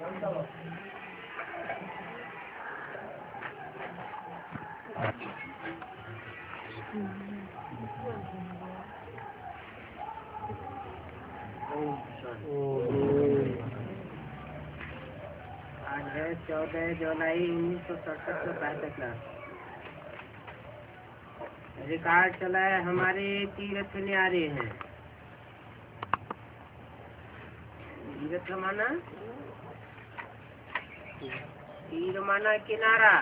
आज है 14 जुलाई 1967 का क्लास। रिकॉर्ड चला है हमारे तीर्थ न्यारे हैं। तीर्थ माना तीर माना किनारा,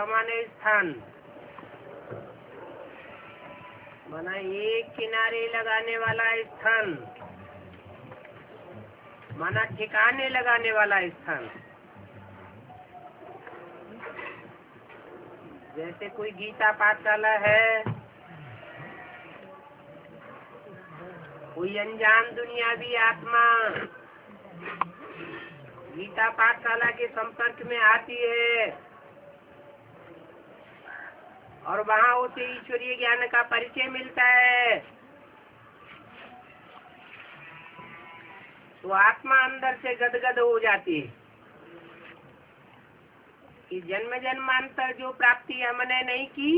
माने स्थान, माना एक किनारे लगाने वाला स्थान, माना ठिकाने लगाने वाला स्थान। जैसे कोई गीता पाठशाला है, कोई अनजान दुनियावी आत्मा गीता पाठशाला के संपर्क में आती है और वहाँ उसे ईश्वरीय ज्ञान का परिचय मिलता है, तो आत्मा अंदर से गदगद हो जाती है कि जन्म जन्मांतर जो प्राप्ति हमने नहीं की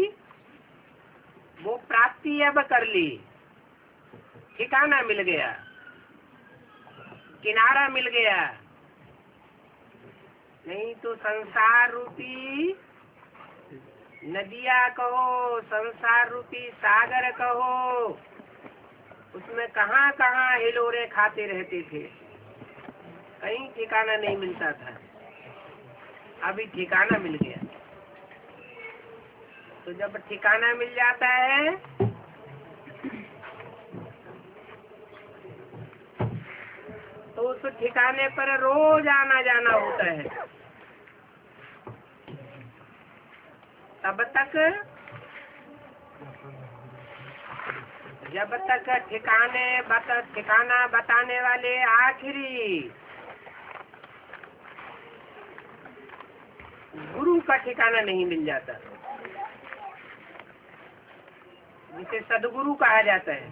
वो प्राप्ति अब कर ली। ठिकाना मिल गया, किनारा मिल गया। नहीं तो संसार रूपी नदिया कहो, संसार रूपी सागर कहो, उसमें कहाँ कहाँ हिलोरे खाते रहते थे, कहीं ठिकाना नहीं मिलता था। अभी ठिकाना मिल गया। तो जब ठिकाना मिल जाता है तो उस ठिकाने पर रोज आना जाना होता है। तब तक जब तक ठिकाना बताने वाले आखिरी गुरु का ठिकाना नहीं मिल जाता, जिसे सदगुरु कहा जाता है।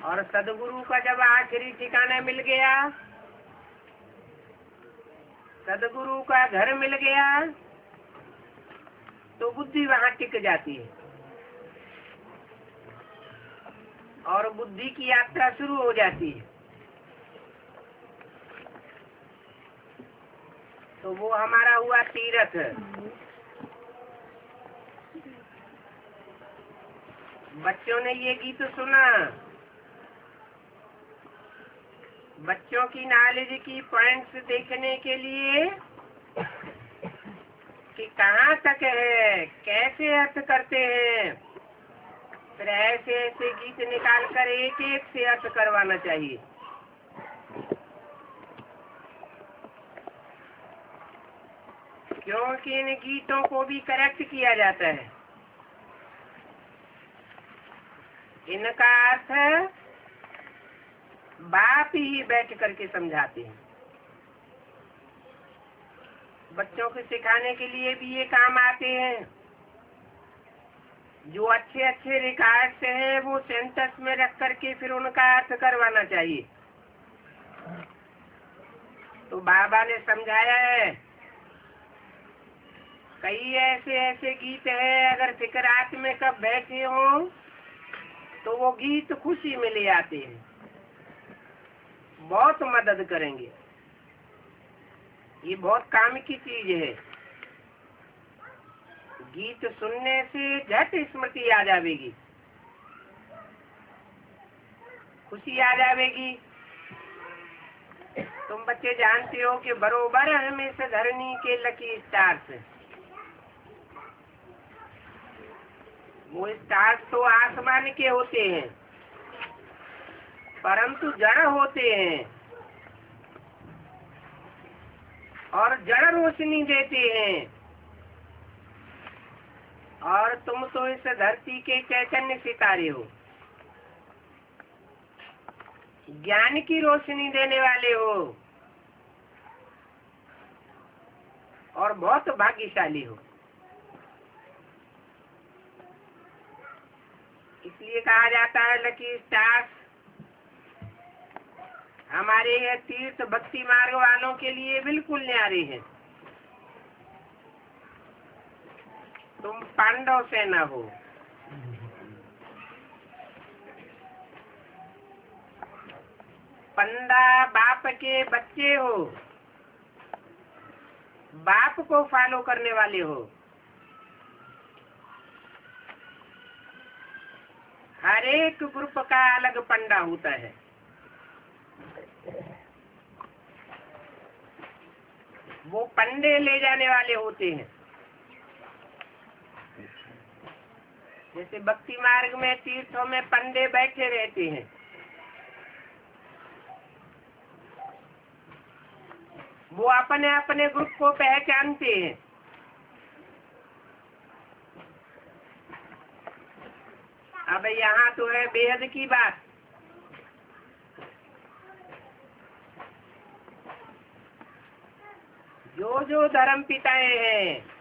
और सदगुरु का जब आखिरी ठिकाना मिल गया, सदगुरु का घर मिल गया, तो बुद्धि वहाँ टिक जाती है और बुद्धि की यात्रा शुरू हो जाती है। तो वो हमारा हुआ तीर्थ। बच्चों ने ये गीत सुना, बच्चों की नॉलेज की पॉइंट्स देखने के लिए कि कहाँ तक है, कैसे अर्थ करते हैं, फिर ऐसे ऐसे गीत निकाल कर एक एक से अर्थ करवाना चाहिए। क्योंकि इन गीतों को भी करेक्ट किया जाता है। इनका अर्थ बाप ही बैठ करके समझाते हैं। बच्चों को सिखाने के लिए भी ये काम आते हैं। जो अच्छे अच्छे रिकॉर्ड्स हैं वो सेंटेंस में रख करके फिर उनका अर्थ करवाना चाहिए। तो बाबा ने समझाया है, कई ऐसे ऐसे गीत हैं, अगर फिक्रात में कब बैठे हो तो वो गीत खुशी में ले आते हैं, बहुत मदद करेंगे। ये बहुत काम की चीज है। गीत सुनने से झट स्मृति आ जाएगी, खुशी आ जाएगी। तुम बच्चे जानते हो कि बरोबर हमेशा धरनी के लकी स्टार्स, वो स्टार्स तो आसमान के होते हैं परंतु जड़ होते हैं और जड़ रोशनी देते हैं। और तुम तो इस धरती के चैतन्य सितारे हो, ज्ञान की रोशनी देने वाले हो और बहुत भाग्यशाली हो। इसलिए कहा जाता है लकी स्टार्स, हमारे ये तीर्थ भक्ति मार्ग वालों के लिए बिल्कुल न्यारे हैं। तुम पांडव से न हो, पंडा बाप के बच्चे हो, बाप को फॉलो करने वाले हो। हर एक ग्रुप का अलग पंडा होता है। वो पंडे ले जाने वाले होते हैं। जैसे भक्ति मार्ग में तीर्थों में पंडे बैठे रहते हैं, वो अपने अपने ग्रुप को पहचानते हैं। अब यहाँ तो है बेहद की बात। जो जो धर्म पिताएं हैं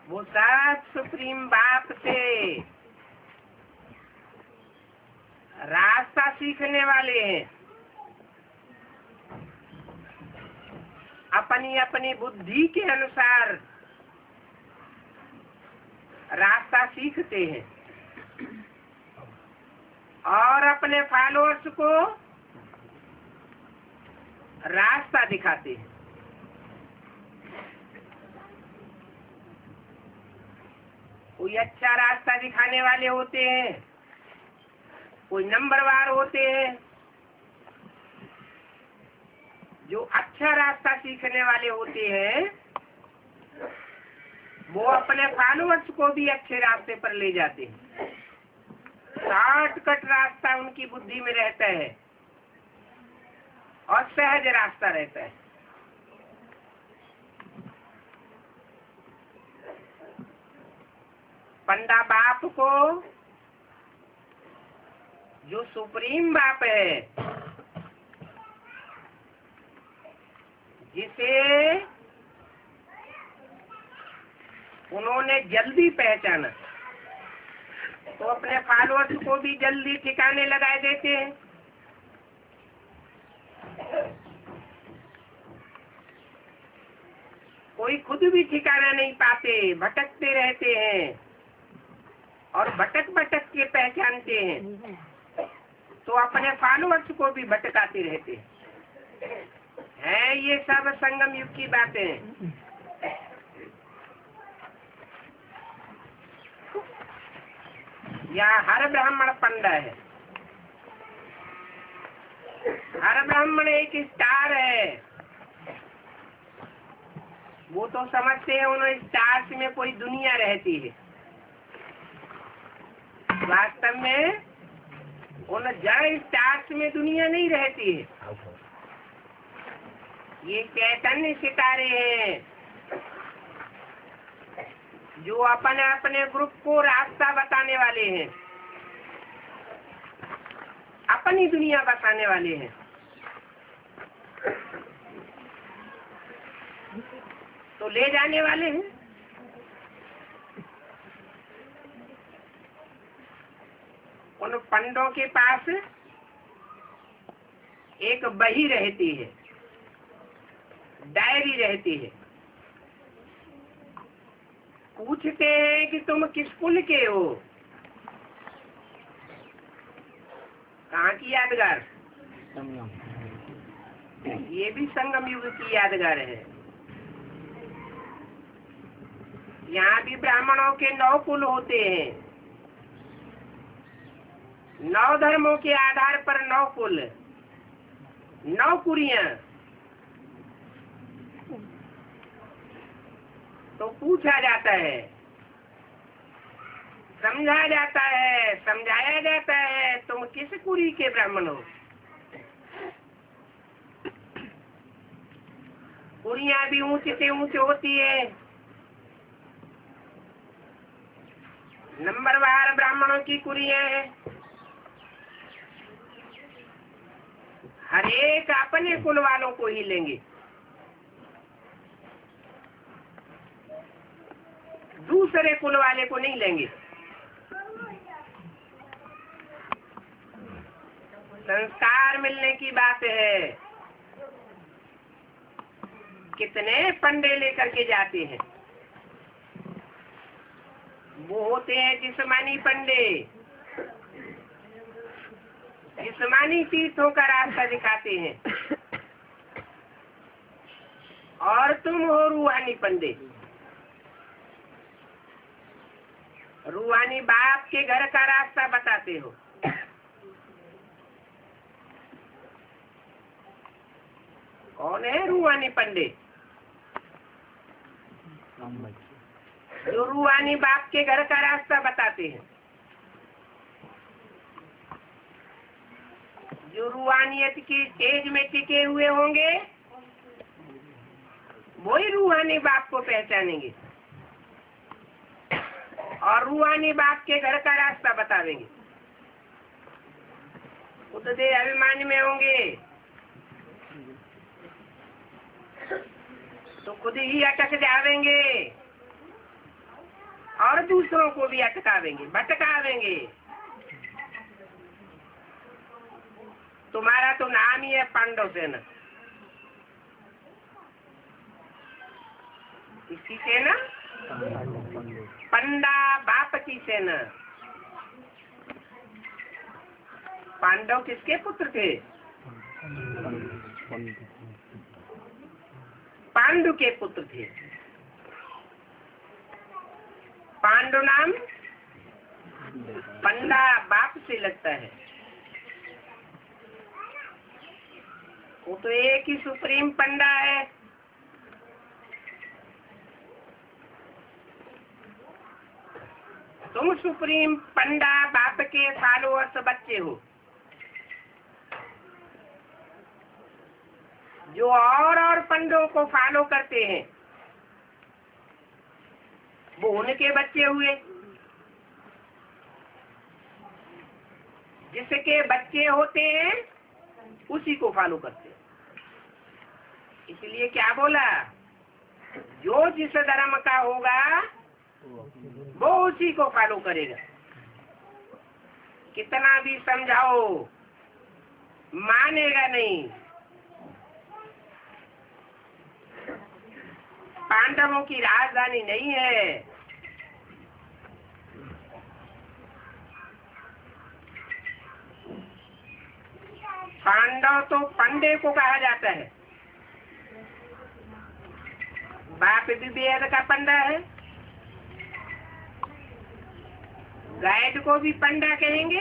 वो सब सुप्रीम बाप से रास्ता सीखने वाले हैं। अपनी अपनी बुद्धि के अनुसार रास्ता सीखते हैं और अपने फॉलोअर्स को रास्ता दिखाते हैं। कोई अच्छा रास्ता दिखाने वाले होते हैं, कोई नंबरवार होते हैं। जो अच्छा रास्ता सीखने वाले होते हैं वो अपने फॉलोअर्स को भी अच्छे रास्ते पर ले जाते हैं। शॉर्टकट रास्ता उनकी बुद्धि में रहता है और सहज रास्ता रहता है। पंडा बाप को, जो सुप्रीम बाप है, जिसे उन्होंने जल्दी पहचाना, तो अपने फॉलोअर्स को भी जल्दी ठिकाने लगा देते हैं। कोई खुद भी ठिकाना नहीं पाते, भटकते रहते हैं और भटक भटक के पहचानते हैं, तो अपने फॉलोअर्स को भी भटकाते रहते हैं। ये सब संगम युग की बातें। यहाँ हर ब्राह्मण पंडा है। हर ब्राह्मण एक स्टार है। वो तो समझते हैं उन्हें स्टार्स में कोई दुनिया रहती है। वास्तव में उन जड़ स्टार्स में दुनिया नहीं रहती है। ये चैतन्य सितारे हैं जो अपने अपने ग्रुप को रास्ता बताने वाले हैं, अपनी दुनिया बताने वाले हैं। तो ले जाने वाले हैं। उन पंडों के पास एक बही रहती है, डायरी रहती है। पूछते हैं कि तुम किस कुल के हो? कहाँ की यादगार? ये भी संगम युग की यादगार है। यहाँ भी ब्राह्मणों के 9 कुल होते हैं। 9 धर्मों के आधार पर 9 कुल, 9 कुरियां। तो पूछा जाता है, समझा जाता है, समझाया जाता है, तुम किस कुरी के ब्राह्मण हो? कुरियां भी ऊंचे से ऊंचे होती है। नंबरवार ब्राह्मणों की कुरियां हैं। हर एक अपने कुल वालों को ही लेंगे, दूसरे कुल वाले को नहीं लेंगे। संस्कार मिलने की बात है। कितने पंडे लेकर के जाते हैं, वो होते हैं जिस्मानी पंडे, जिस्मानी तीर्थों का रास्ता दिखाते हैं, और तुम हो रूहानी पंडे, रूहानी बाप के घर का रास्ता बताते हो। कौन है रूहानी पंडे? जो रूहानी बाप के घर का रास्ता बताते हैं, जो रूहानियत की तेज में टिके हुए होंगे, वही रूहानी बाप को पहचानेंगे और रूहानी बाप के घर का रास्ता बतावेंगे। खुद दे अभिमान में होंगे तो खुद ही अटक जावेंगे और दूसरों को भी अटकावेंगे, भटकावेंगे। तुम्हारा तो नाम ही है पांडव सेना। किसकी सेना? पंडा बाप की सेना। पांडव किसके पुत्र थे? पांडु के पुत्र थे। पांडु नाम पंडा बाप से लगता है। वो तो एक ही सुप्रीम पंडा है। तुम सुप्रीम पंडा बाप के फॉलोअर्स बच्चे हो, जो और पंडों को फॉलो करते हैं, वो उनके बच्चे हुए। जिसके बच्चे होते हैं उसी को फॉलो करते हैं। इसलिए क्या बोला? जो जिस धर्म का होगा वो उसी को फॉलो करेगा। कितना भी समझाओ मानेगा नहीं। पांडवों की राजधानी नहीं है। पांडव तो पंडे को कहा जाता है। बाप भी वेद का पंडा है, गाइड को भी पंडा कहेंगे।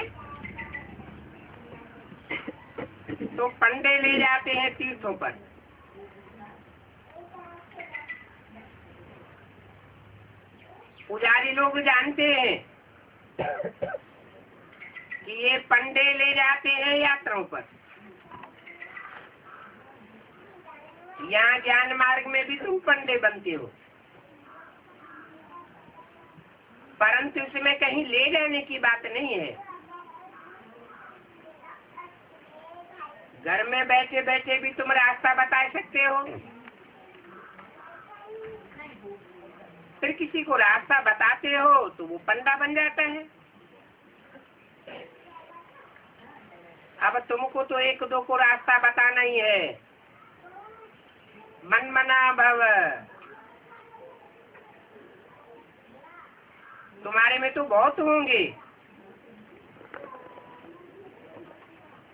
तो पंडे ले जाते हैं तीर्थों पर। पुजारी लोग जानते हैं कि ये पंडे ले जाते हैं यात्राओं पर। यहाँ ज्ञान मार्ग में भी तुम पंडे बनते हो, परंतु इसमें कहीं ले जाने की बात नहीं है। घर में बैठे बैठे भी तुम रास्ता बता सकते हो। फिर किसी को रास्ता बताते हो तो वो पंडा बन जाता है। अब तुमको तो एक दो को रास्ता बताना ही है। मन मना भव। तुम्हारे में तो बहुत होंगे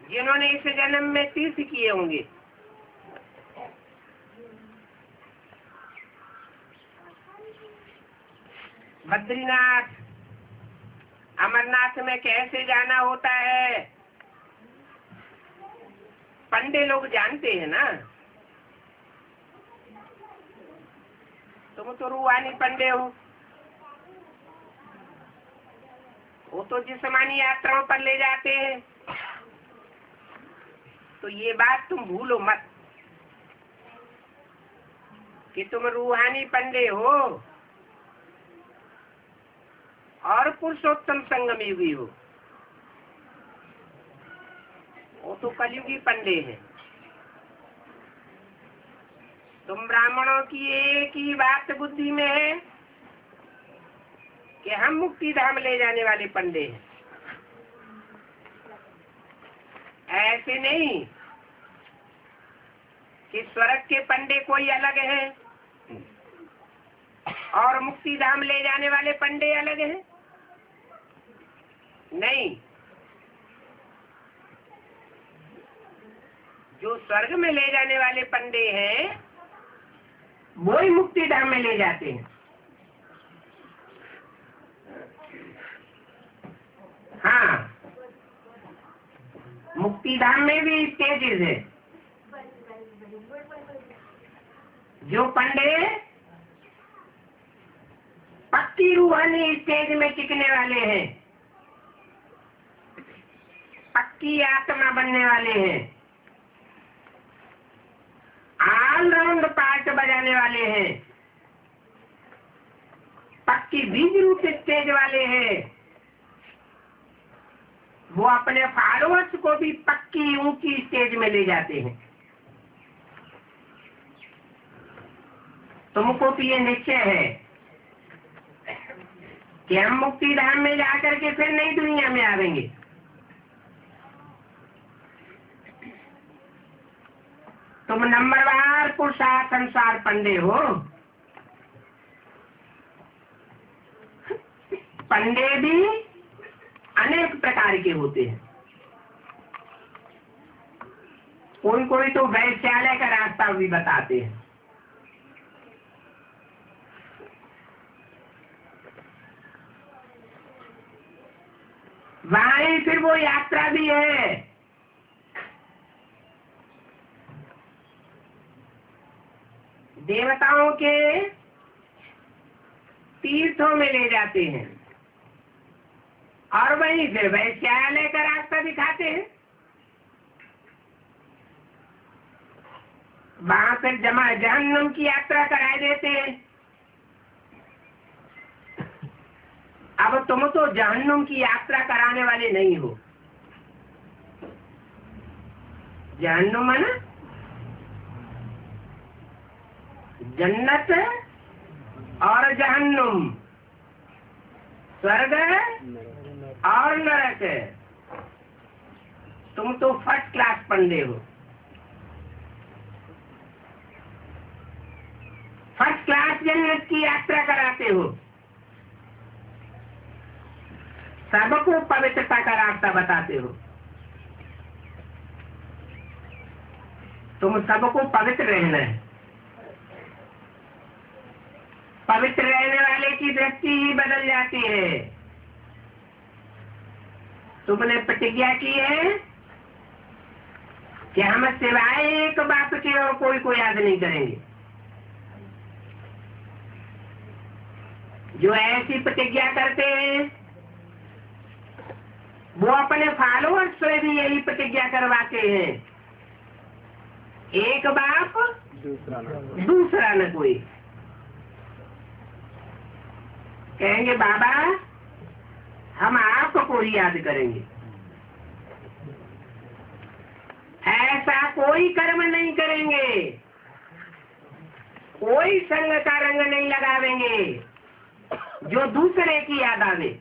जिन्होंने इस जन्म में तीर्थ किए होंगे। बद्रीनाथ, अमरनाथ में कैसे जाना होता है पंडे लोग जानते हैं ना। तुम तो रूहानी पंडे हो। वो तो जिस्मानी यात्राओं पर ले जाते हैं। तो ये बात तुम भूलो मत कि तुम रूहानी पंडे हो और पुरुषोत्तम संगम युगी हो। वो तो कलयुगी पंडे हैं। तुम ब्राह्मणों की एक ही बात बुद्धि में है कि हम मुक्ति धाम ले जाने वाले पंडे हैं। ऐसे नहीं कि स्वर्ग के पंडे कोई अलग है और मुक्ति धाम ले जाने वाले पंडे अलग हैं। नहीं, जो स्वर्ग में ले जाने वाले पंडे हैं वो ही मुक्ति धाम में ले जाते हैं। हाँ, मुक्ति धाम में भी स्टेजेस है। जो पंडे पक्की रूहानी स्टेज में टिकने वाले हैं, पक्की आत्मा बनने वाले हैं, ऑलराउंड पार्ट बजाने वाले हैं, पक्की बीज रूप स्टेज वाले हैं, वो अपने फॉलोअर्स को भी पक्की ऊंची स्टेज में ले जाते हैं। तुमको तो ये निश्चय है कि हम मुक्ति धाम में जाकर के फिर नई दुनिया में आवेंगे। तुम नंबरवार पुरुषार्थ संसार पंडे हो। पंडे भी अनेक प्रकार के होते हैं। कोई कोई तो वैश्यालय का रास्ता भी बताते हैं। वहीं फिर वो यात्रा भी है। देवताओं के तीर्थों में ले जाते हैं और वहीं फिर वैश्यालय का रास्ता दिखाते हैं। वहां फिर जहन्नुम की यात्रा कराए देते हैं। अब तुम तो जहन्नुम की यात्रा कराने वाले नहीं हो। जहन्नुम है ना, जन्नत और जहन्नुम, स्वर्ग और नरक। तुम तो फर्स्ट क्लास पंडे हो। फर्स्ट क्लास जन्नत की यात्रा कराते हो। सबको पवित्रता का रास्ता बताते हो। तुम सबको पवित्र रहना है। पवित्र रहने वाले की दृष्टि ही बदल जाती है। तुमने प्रतिज्ञा की है कि हम सिवाय एक बात के और कोई को याद नहीं करेंगे। जो ऐसी प्रतिज्ञा करते हैं वो अपने फॉलोअर्स से भी यही प्रतिज्ञा करवाते हैं, एक बाप दूसरा न कोई। कहेंगे बाबा हम आपको ही याद करेंगे। ऐसा कोई कर्म नहीं करेंगे, कोई संग का रंग नहीं लगावेंगे जो दूसरे की याद आवे।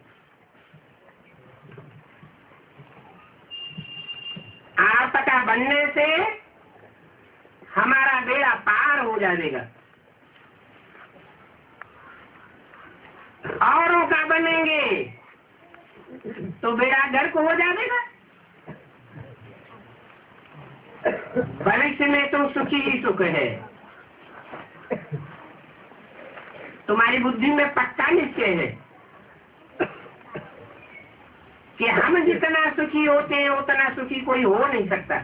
आपका बनने से हमारा बेड़ा पार हो जाएगा। औरों का बनेंगे तो बेड़ा गर्क हो जाएगा। भविष्य में तो सुखी ही सुख है। तुम्हारी बुद्धि में पक्का निश्चय है कि हम जितना सुखी होते हैं उतना सुखी कोई हो नहीं सकता।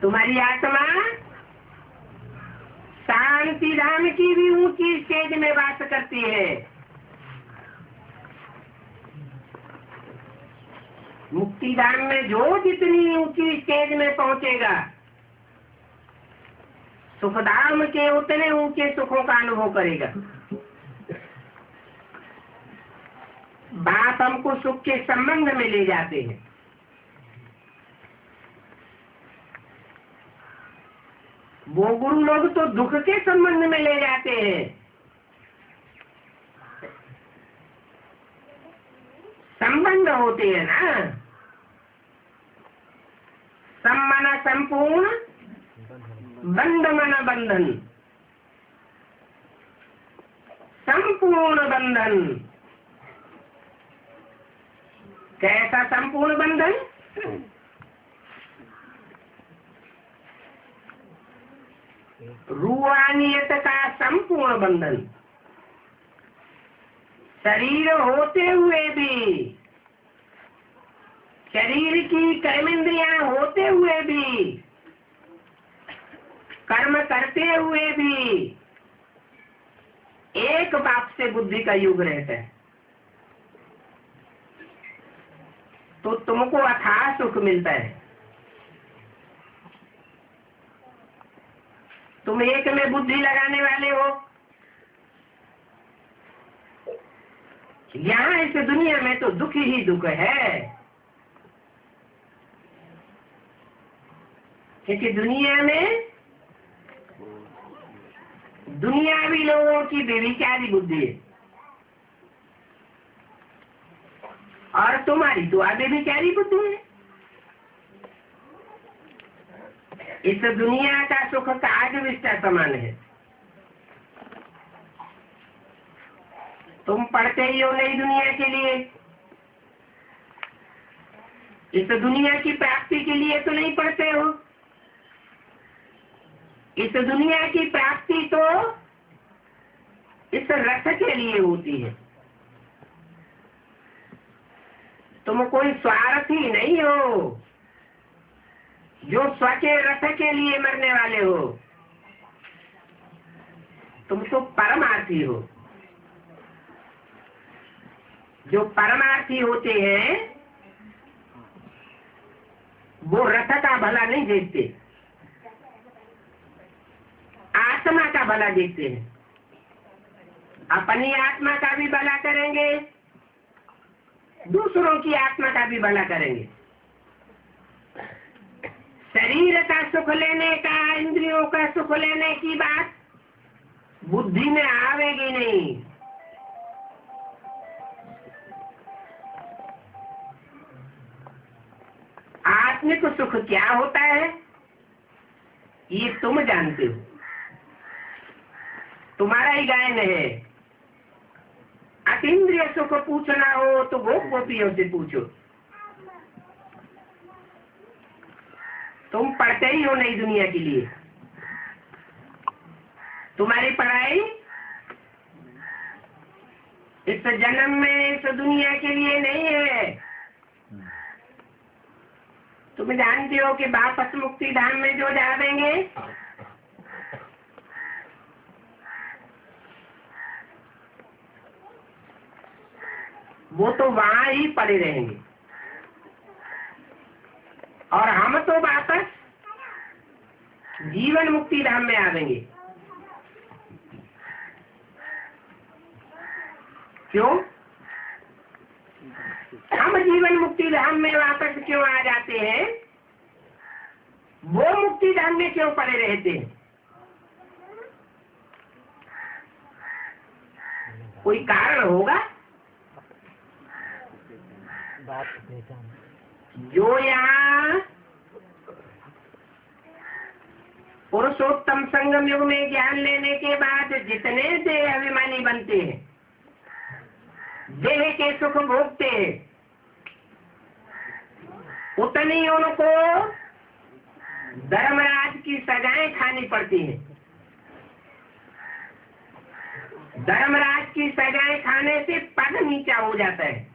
तुम्हारी आत्मा शांति धाम की भी ऊंची स्टेज में वास करती है। मुक्ति धाम में जो जितनी ऊंची स्टेज में पहुंचेगा, सुखधाम के उतने ऊंचे सुखों का अनुभव करेगा। बाप हमको सुख के संबंध में ले जाते हैं। वो गुरु लोग तो दुख के संबंध में ले जाते हैं। संबंध होते हैं ना। सम्मन संपूर्ण, बंध मन बंधन, संपूर्ण बंधन। कैसा संपूर्ण बंधन? रूहानियत का संपूर्ण बंधन। शरीर होते हुए भी, शरीर की कर्मेंद्रियां होते हुए भी, कर्म करते हुए भी एक बाप से बुद्धि का युग रहता है, तो तुमको अथाह सुख मिलता है। तुम एक में बुद्धि लगाने वाले हो। यहाँ इस दुनिया में तो दुख ही दुख है, क्योंकि दुनिया में दुनियावी लोगों की बेविचारी बुद्धि है, और तुम्हारी तो बेविचारी बुद्धि है। इस दुनिया का सुख काग विष्टा समान है। तुम पढ़ते ही हो नई दुनिया के लिए, इस दुनिया की प्राप्ति के लिए तो नहीं पढ़ते हो। इस दुनिया की प्राप्ति तो इस रथ के लिए होती है। तुम कोई स्वार्थी नहीं हो जो स्व के रथ के लिए मरने वाले हो। तुम तो परमार्थी हो। जो परमार्थी होते हैं वो रथ का भला नहीं देखते, आत्मा का भला देखते हैं। अपनी आत्मा का भी भला करेंगे, दूसरों की आत्मा का भी भला करेंगे। शरीर का सुख लेने का, इंद्रियों का सुख लेने की बात बुद्धि में आवेगी नहीं। आत्मिक सुख क्या होता है ये तुम जानते हो, तुम्हारा ही गायन है। अतीन्द्रिय सुख पूछना हो तो गोप गोपियों से पूछो। तुम पढ़ते ही हो नई दुनिया के लिए। तुम्हारी पढ़ाई इस जन्म में इस दुनिया के लिए नहीं है। तुम जानते हो कि वापस मुक्ति धाम में जो जावेंगे वो तो वहां ही पड़े रहेंगे, और हम तो वापस जीवन मुक्ति धाम में आवेंगे। क्यों? हम जीवन मुक्ति धाम में वापस क्यों आ जाते हैं? वो मुक्ति धाम में क्यों पड़े रहते हैं? कोई कारण होगा। जो यहाँ पुरुषोत्तम संगम युग में ज्ञान लेने के बाद जितने देह अभिमानी बनते हैं, देह के सुख भोगते हैं, उतनी उनको धर्मराज की सजाएं खानी पड़ती हैं। धर्मराज की सजाएं खाने से पद नीचा हो जाता है।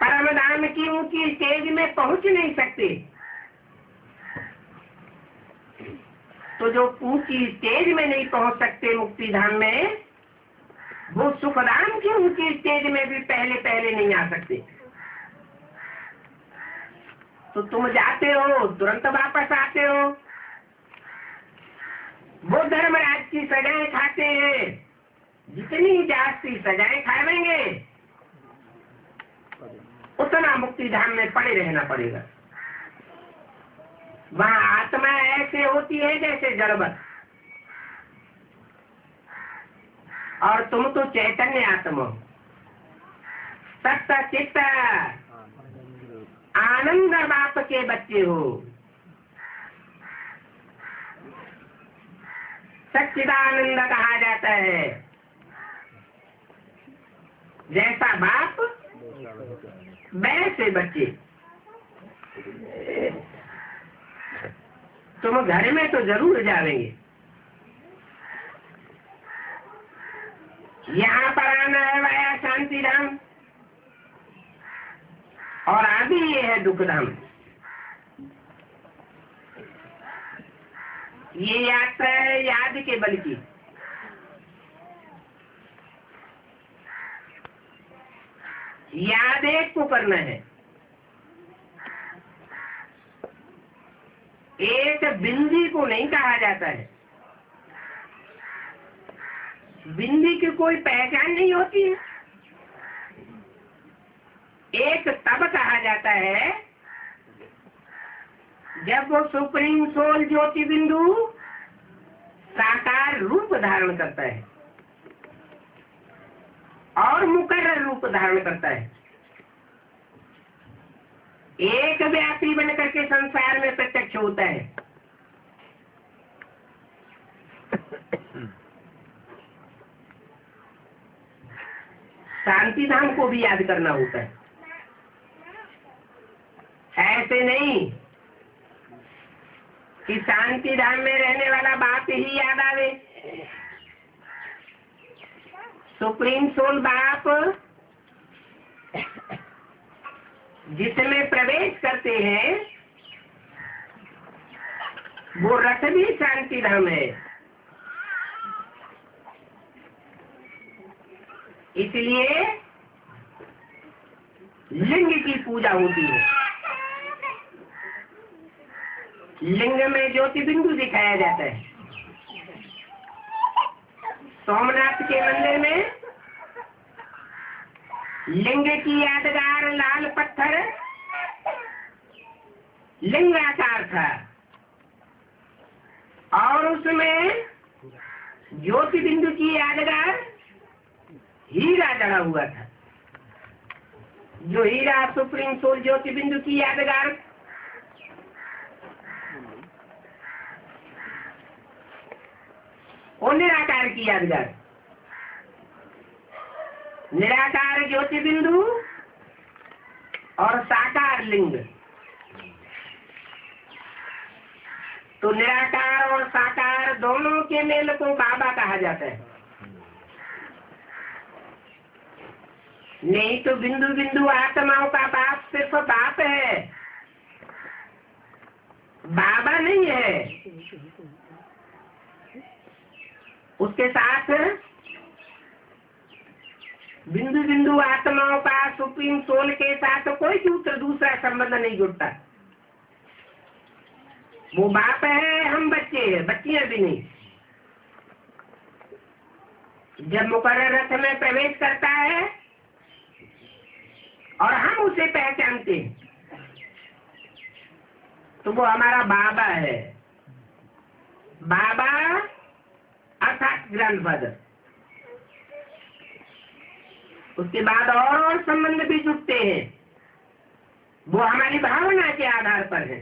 परम धाम की ऊंची स्टेज में पहुंच नहीं सकते। तो जो ऊंची स्टेज में नहीं पहुंच सकते मुक्ति धाम में, वो सुखधाम की ऊंची स्टेज में भी पहले पहले नहीं आ सकते। तो तुम जाते हो तुरंत वापस आते हो। वो धर्मराज की सजाएं खाते हैं, जितनी जास्ती सजाएं खाएंगे उतना मुक्ति धाम में पड़े रहना पड़ेगा। वहाँ आत्मा ऐसे होती है जैसे जड़वत, और तुम तो चैतन्य आत्मा हो। सत्य चित्त आनंद बाप के बच्चे हो। सच्चिदानंद कहा जाता है। जैसा बाप वैसे बच्चे। तुम घर में तो जरूर जाएंगे, यहाँ पर आना है वाया शांति धाम, और आदि ये है दुख धाम। ये यात्रा है याद के बल की। याद एक को करना है। एक बिंदी को नहीं कहा जाता है। बिंदी की कोई पहचान नहीं होती है। एक तब कहा जाता है जब वो सुप्रीम सोल ज्योति बिंदु साकार रूप धारण करता है और मुकर्रर रूप धारण करता है। एक व्यापी बन करके संसार में प्रत्यक्ष होता है। शांति धाम को भी याद करना होता है। ऐसे नहीं कि शांति धाम में रहने वाला बाप ही याद आवे। सुप्रीम सोल बाप जिसमें प्रवेश करते हैं वो रथ भी शांति धाम है। इसलिए लिंग की पूजा होती है। लिंग में ज्योति बिंदु दिखाया जाता है। सोमनाथ के मंदिर में लिंग की यादगार लाल पत्थर लिंगाकार था और उसमें ज्योति बिंदु की यादगार हीरा जड़ा हुआ था। जो हीरा सुप्रीम सोल ज्योति बिंदु की यादगार और निराकार की यादगार। निराकार ज्योति बिंदु और साकार लिंग। तो निराकार और साकार दोनों के मेल को बाबा कहा जाता है। नहीं तो बिंदु बिंदु आत्माओं का बाप सिर्फ बाप है, बाबा नहीं है। उसके साथ बिंदु बिंदु आत्माओं का सुप्रीम सोल के साथ कोई दूसरा संबंध नहीं जुड़ता। वो बाप है, हम बच्चे हैं, बच्चियां भी नहीं। जब मुकर्रर रथ में प्रवेश करता है और हम उसे पहचानते हैं तो वो हमारा बाबा है। बाबा अर्थात ग्रैंडफादर। उसके बाद और संबंध भी जुड़ते हैं, वो हमारी भावना के आधार पर है।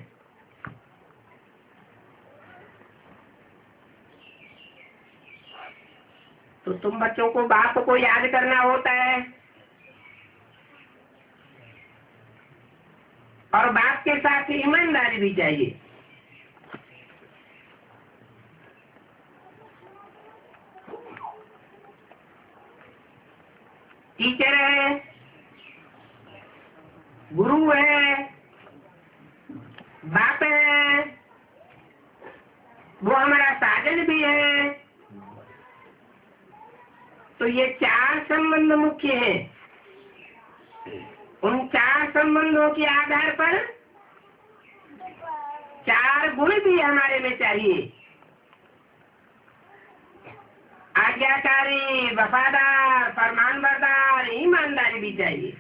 तो तुम बच्चों को बाप को याद करना होता है और बाप के साथ ईमानदारी भी चाहिए। टीचर है, गुरु है, बाप है, वो हमारा साजन भी है। तो ये चार संबंध मुख्य हैं। उन चार संबंधों के आधार पर चार गुण भी हमारे में चाहिए। आज्ञाकारी, वफादार, फरमानबरदार, ईमानदारी भी चाहिए।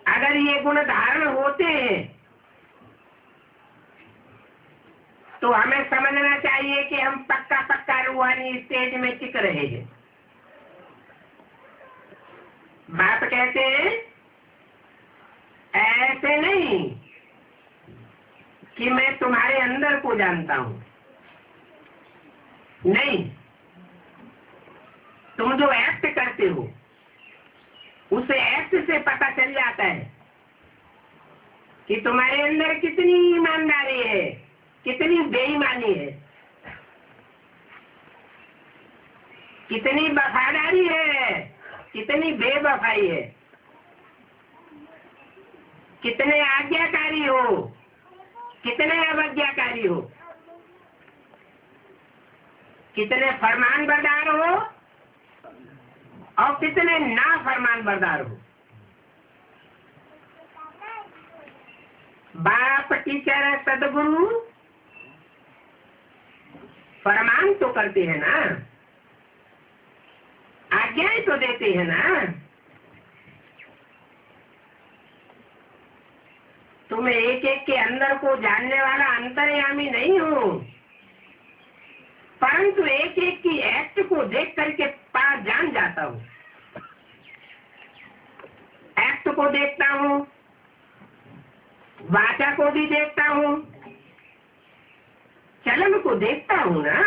अगर ये गुण धारण होते हैं तो हमें समझना चाहिए कि हम पक्का रूहानी स्टेज में टिक रहे हैं। बाप कहते हैं ऐसे नहीं कि मैं तुम्हारे अंदर को जानता हूं, नहीं, तुम जो एक्ट करते हो उस एक्ट से पता चल जाता है कि तुम्हारे अंदर कितनी ईमानदारी है, कितनी बेईमानी है, कितनी वफादारी है, कितनी बेवफाई है, कितने आज्ञाकारी हो, कितने अवज्ञाकारी हो, कितने फरमान बरदार हो और कितने ना फरमान बरदार हो। बाप, टीचर, सदगुरु फरमान तो करते हैं ना, आज्ञाएं तो देते हैं ना। तुम एक एक के अंदर को जानने वाला अंतर्यामी नहीं हो, परंतु एक एक की एक्ट को देख करके पास जान जाता हूँ। एक्ट को देखता हूँ, वाचा को भी देखता हूँ, चलन को देखता हूँ ना।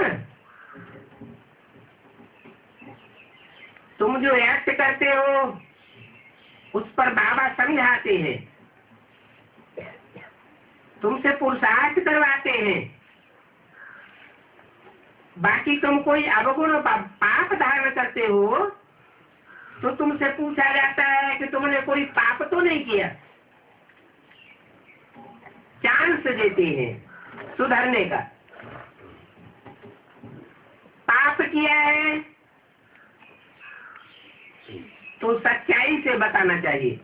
तुम जो एक्ट करते हो उस पर बाबा समझाते हैं, तुमसे पुरुषार्थ करवाते हैं। बाकी तुम कोई अवगुण पाप धारण करते हो तो तुमसे पूछा जाता है कि तुमने कोई पाप तो नहीं किया। चांस देते हैं सुधरने का। पाप किया है तो सच्चाई से बताना चाहिए,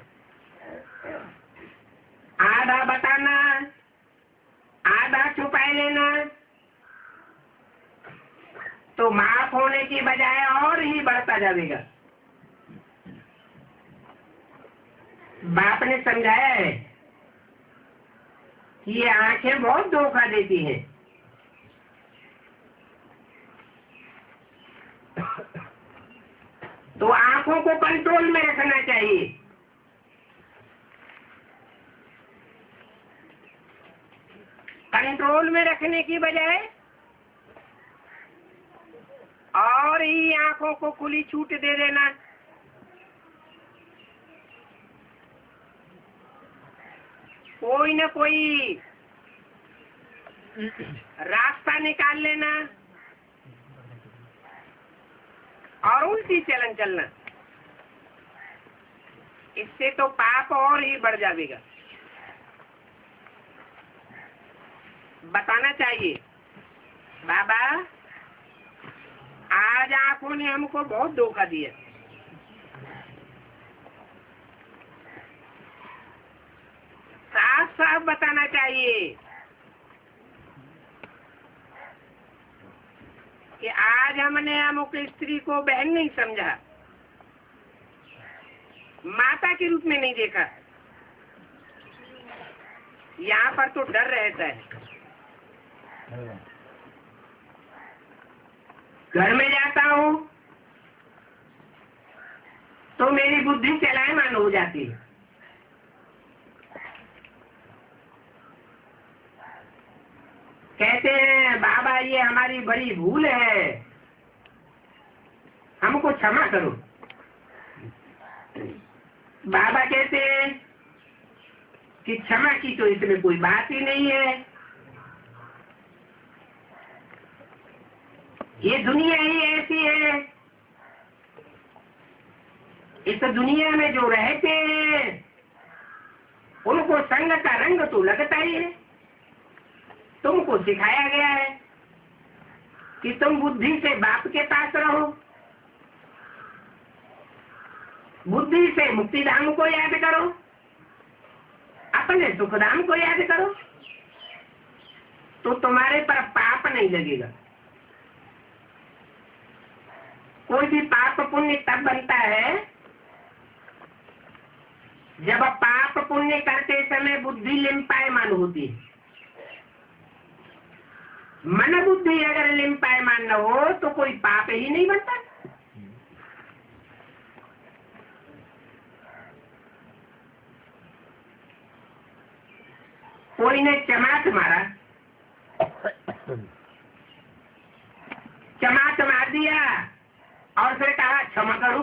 आधा बताना, आधा छुपाए लेना तो माफ होने की बजाय और ही बढ़ता जाएगा। बाप ने समझाया है कि ये आंखें बहुत धोखा देती हैं। तो आंखों को कंट्रोल में रखना चाहिए। कंट्रोल में रखने की बजाय और ही आंखों को खुली छूट दे देना। कोई न कोई रास्ता निकाल लेना और उल्टी चलन चलना, इससे तो पाप और ही बढ़ जाएगा। बताना चाहिए, बाबा आज आंखों ने हमको बहुत धोखा दिया। साफ साफ बताना चाहिए कि आज हमने अमुक स्त्री को बहन नहीं समझा, माता के रूप में नहीं देखा। यहाँ पर तो डर रहता है। घर में जाता हूँ तो मेरी बुद्धि चलायमान हो जाती है। कहते हैं बाबा ये हमारी बड़ी भूल है, हमको क्षमा करो। बाबा कहते हैं कि क्षमा की तो इसमें कोई बात ही नहीं है, ये दुनिया ही ऐसी है। इस दुनिया में जो रहते हैं उनको संग का रंग तो लगता ही है। तुमको सिखाया गया है कि तुम बुद्धि से बाप के पास रहो, बुद्धि से मुक्तिधाम को याद करो, अपने सुखधाम को याद करो, तो तुम्हारे पर पाप नहीं लगेगा। कोई भी पाप पुण्य तब बनता है जब पाप पुण्य करते समय बुद्धि लिम्पायमान होती है। मन बुद्धि अगर लिम्पायमान न हो तो कोई पाप ही नहीं बनता। कोई ने चमाट मारा, चमाट मार दिया और फिर कहा क्षमा करो,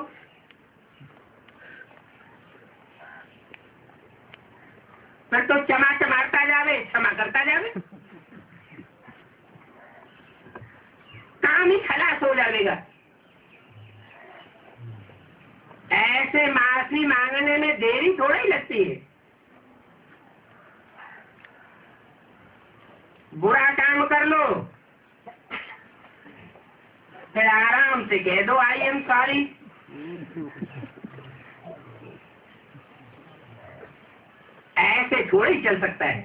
फिर तो चमाट मारता जावे, क्षमा करता जावे, काम ही खलास हो जाएगा। ऐसे माफी मांगने में देरी थोड़ा ही लगती है। बुरा काम कर लो, फिर आराम से कह दो आई एम सॉरी। ऐसे थोड़ा ही चल सकता है।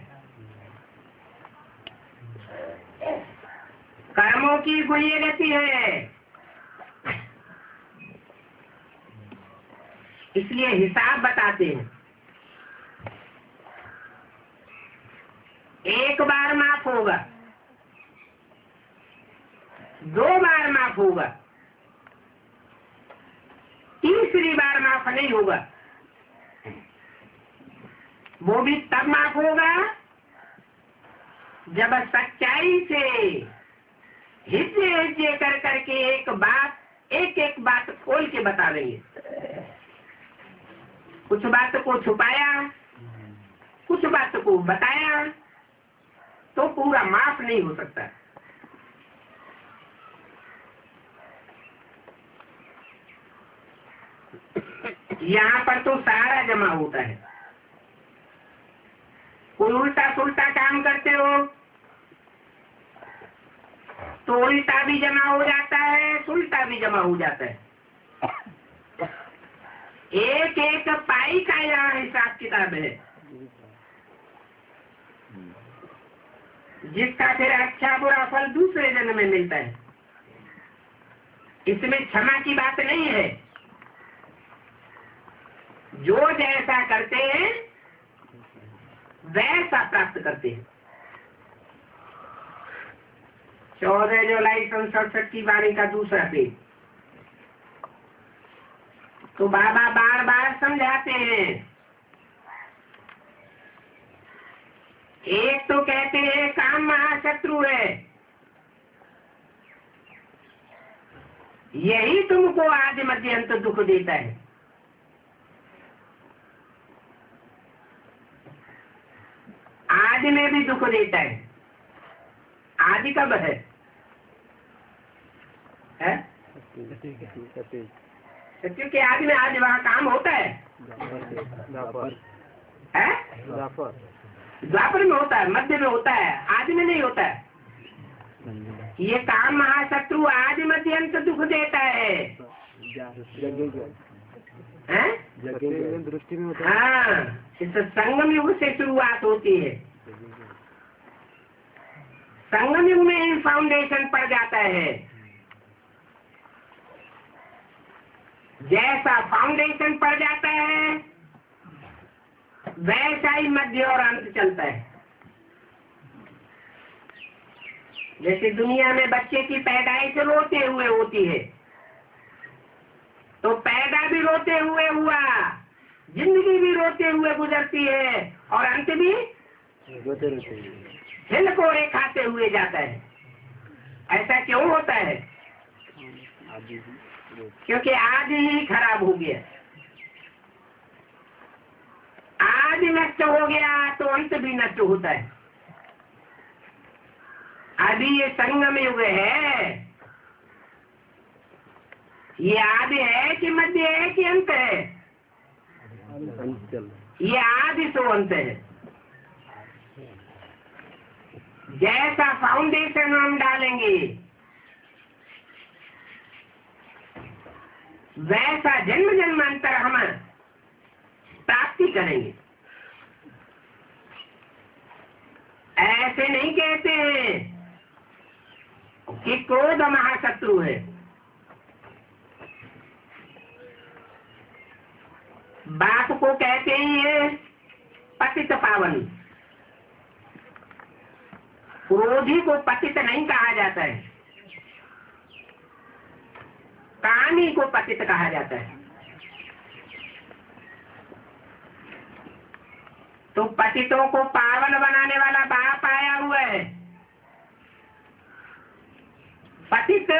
कर्मों की कोई गति है, इसलिए हिसाब बताते हैं। एक बार माफ होगा, 2 बार माफ होगा, तीसरी बार माफ नहीं होगा। वो भी तब माफ होगा जब सच्चाई से हिज्जे हिज्जे कर करके एक एक बात खोल के बता देंगे। कुछ बात को छुपाया, कुछ बात को बताया, तो पूरा माफ नहीं हो सकता। यहाँ पर तो सारा जमा होता है। कोई उल्टा सुल्टा काम करते हो तो उल्टा भी जमा हो जाता है, सुल्टा भी जमा हो जाता है। एक एक पाई का यहाँ हिसाब किताब है, जिसका फिर अच्छा बुरा फल दूसरे जन्म में मिलता है। इसमें क्षमा की बात नहीं है। जो जैसा करते हैं वैसा प्राप्त करते हैं। 14 जुलाई 67 की वाणी का दूसरा पेज। तो बाबा बार बार समझाते हैं। एक तो कहते हैं काम महाशत्रु है, यही तुमको आदि मध्य अंत दुख देता है। आदि में भी दुख देता है। आदि कब है? सत्य के आदि में आज वहाँ काम होता है? द्वापर में होता है, मध्य में होता है, आदि में नहीं होता है। ये काम महाशत्रु आदि मध्य अंत दुख देता है। दृष्टि में होता है। हाँ, इस संगम युग से शुरुआत होती है। संगम युग में ही फाउंडेशन पड़ जाता है। जैसा फाउंडेशन पड़ जाता है वैसा ही मध्य और अंत चलता है। जैसे दुनिया में बच्चे की पैदाइश रोते हुए होती है, तो पैदा भी रोते हुए हुआ, जिंदगी भी रोते हुए गुजरती है और अंत भी हिलकोरे खाते हुए जाता है। ऐसा क्यों होता है? क्योंकि आदि ही खराब हो गया। आदि नष्ट हो गया तो अंत भी नष्ट होता है। अभी ये संगम युग है, ये आदि है कि मध्य है कि अंत है? ये आदि तो अंत है। जैसा फाउंडेशन हम डालेंगे वैसा जन्म जन्मांतर हम प्राप्ति करेंगे। ऐसे नहीं कहते हैं कि क्रोध महाशत्रु है। बाप को कहते ही है पतित पावन। क्रोधी को पतित नहीं कहा जाता है, कामी को पतित कहा जाता है। तो पतितों को पावन बनाने वाला बाप आया हुआ है। पतित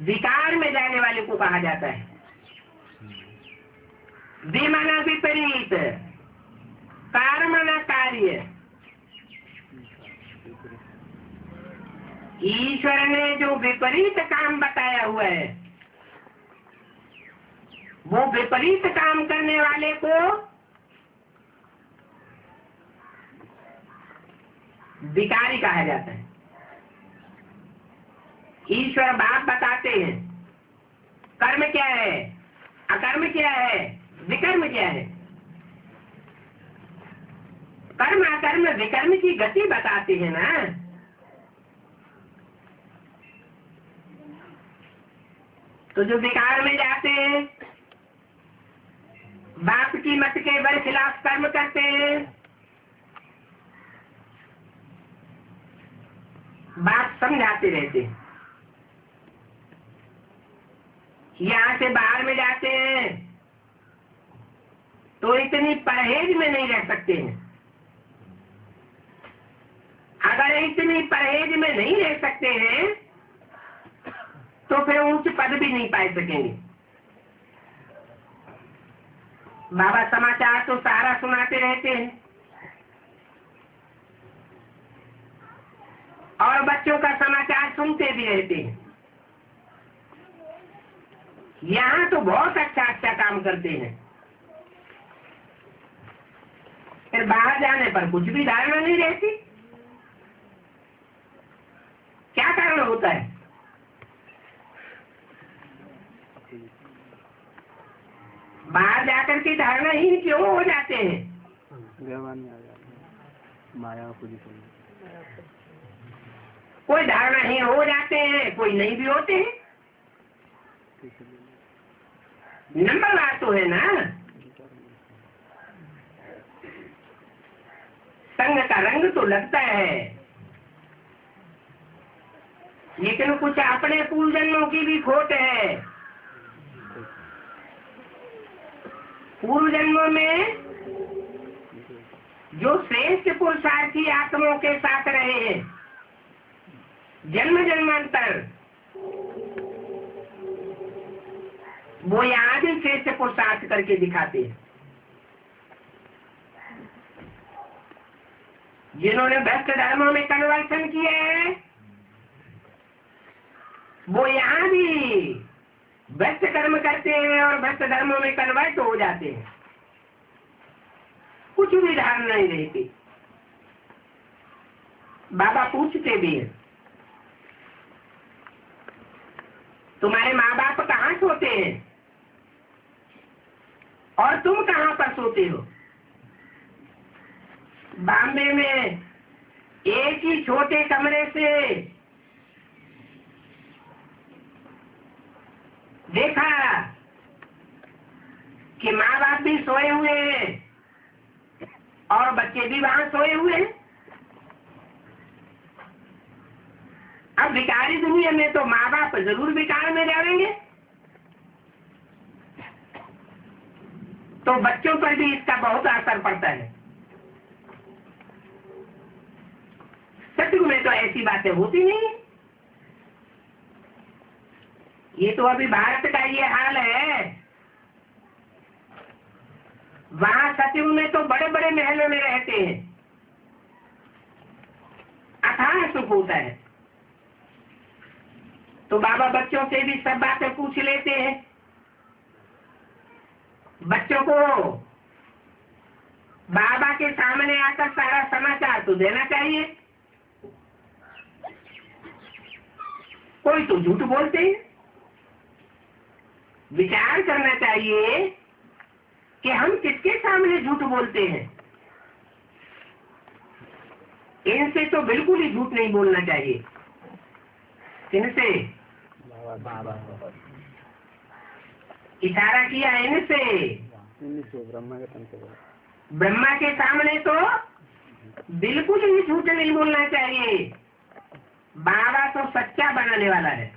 विकार में जाने वाले को कहा जाता है। विमना विपरीत, कर्मना कार्य। ईश्वर ने जो विपरीत काम बताया हुआ है, वो विपरीत काम करने वाले को विकारी कहा जाता है। ईश्वर बाप बताते हैं कर्म क्या है, अकर्म क्या है, विकर्म क्या है। कर्म अकर्म विकर्म की गति बताते हैं ना। तो जो विकार में जाते हैं, बाप की मत के बर खिलाफ कर्म करते हैं, बाप समझाते रहते हैं। यहाँ से बाहर में जाते हैं तो इतनी परहेज में नहीं रह सकते हैं। अगर इतनी परहेज में नहीं रह सकते हैं तो फिर ऊंच पद भी नहीं पा सकेंगे। बाबा समाचार तो सारा सुनाते रहते हैं और बच्चों का समाचार सुनते भी रहते हैं। यहाँ तो बहुत अच्छा अच्छा काम करते हैं, फिर बाहर जाने पर कुछ भी धारणा नहीं रहती। क्या कारण होता है? बाहर जाकर के धारणा ही क्यों हो जाते हैं? माया कोई धारणा ही हो जाते हैं, कोई नहीं भी होते हैं। नंबरवार तो है ना। संग का रंग तो लगता है, लेकिन कुछ अपने पूर्व जन्मों की भी खोट है। पूर्व जन्मों में जो श्रेष्ठ पुरुषार्थी आत्माओं के साथ रहे हैं, जन्म जन्मांतर, वो यहाँ भी श्रेष्ठ पुरुषार्थ करके दिखाते हैं। जिन्होंने भ्रष्ट धर्मों में कन्वर्सन किए हैं, वो यहाँ भी भ्रष्ट कर्म करते हैं और भ्रष्ट धर्मों में कन्वर्ट हो जाते हैं। कुछ भी धारणा नहीं रहती। बाबा पूछते भी हैं, तुम्हारे माँ बाप कहाँ सोते हैं और तुम कहाँ पर सोते हो? बॉम्बे में एक ही छोटे कमरे से देखा कि माँ बाप भी सोए हुए हैं और बच्चे भी वहां सोए हुए हैं। अब विकारी दुनिया में तो माँ बाप जरूर विकार में जाएंगे, तो बच्चों पर भी इसका बहुत असर पड़ता है। सत्युग में तो ऐसी बातें होती नहीं। ये तो अभी भारत का ये हाल है। वहां सत्युग में तो बड़े बड़े महलों में रहते हैं, अथाह सुख होता है। तो बाबा बच्चों से भी सब बातें पूछ लेते हैं। बच्चों को बाबा के सामने आकर सारा समाचार तो देना चाहिए। कोई तो झूठ बोलते हैं। विचार करना चाहिए कि हम किसके सामने झूठ बोलते हैं। इनसे तो बिल्कुल ही झूठ नहीं बोलना चाहिए। किनसे? इशारा किया इनसे। ब्रह्मा के सामने तो बिल्कुल ही झूठ नहीं बोलना चाहिए। बाबा तो सच्चा बनाने वाला है।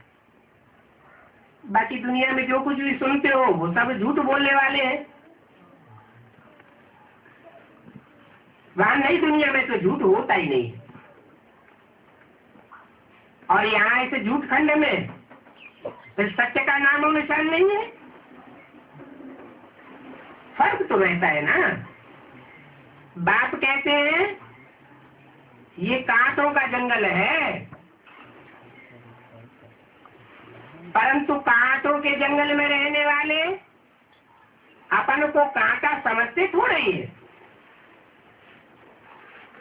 बाकी दुनिया में जो कुछ भी सुनते हो वो सब झूठ बोलने वाले हैं। वहां नई दुनिया में तो झूठ होता ही नहीं, और यहाँ इस झूठ खंड में फिर सत्य का नाम और निशान नहीं है। फर्क तो रहता है ना। बाप कहते हैं ये कांटों का जंगल है, परंतु कांटों के जंगल में रहने वाले अपन को कांटा समझते थोड़ा ही है।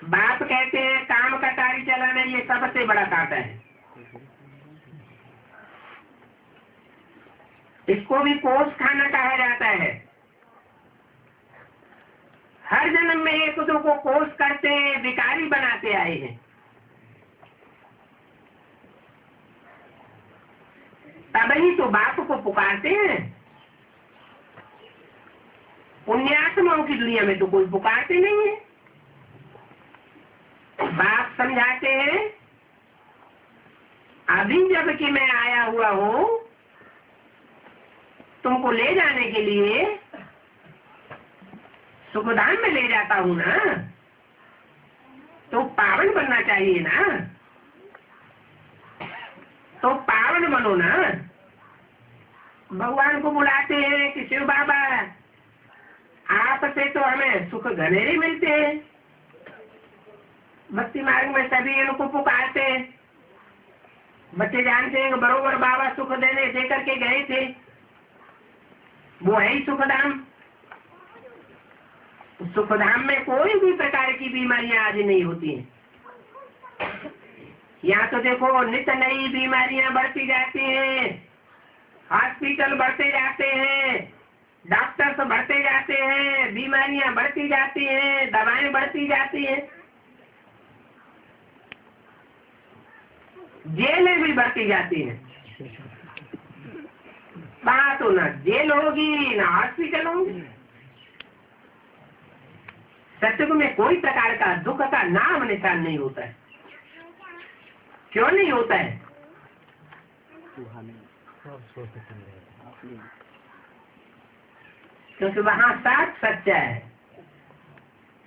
बाप कहते हैं काम कटारी चलाना ये सबसे बड़ा कांटा है, इसको भी कोस खाना कहा जाता है। हर जन्म में एक दूसरे को कोस करते विकारी बनाते आए हैं। तभी तो बाप को पुकारते हैं। पुण्यात्माओं की दुनिया में तो कोई पुकारते नहीं है। बाप समझाते हैं अभी जब कि मैं आया हुआ हूं तुमको ले जाने के लिए, सुखधाम में ले जाता हूं ना, तो पावन बनना चाहिए ना, तो पावन बनो ना। भगवान को बुलाते हैं कि शिव बाबा आपसे तो हमें सुख घनेरे मिलते हैं। भक्ति मार्ग में सभी इनको पुकारते हैं। बच्चे जानते हैं कि बरोबर बाबा सुख दे करके गए थे, वो है ही सुखधाम। सुखधाम में कोई भी प्रकार की बीमारियां आज नहीं होती हैं। यहाँ तो देखो नित्य नई बीमारियां बढ़ती जाती हैं, हॉस्पिटल बढ़ते जाते हैं, डॉक्टर्स बढ़ते जाते हैं, बीमारियां बढ़ती जाती हैं, दवाएं बढ़ती जाती हैं, जेलें भी बढ़ती जाती हैं। वहां तो ना जेल होगी ना हॉस्पिटल होगी। सत्युग में कोई प्रकार का दुख का नाम निशान नहीं होता है। क्यों नहीं होता है? क्योंकि वहां साथ सत्य है,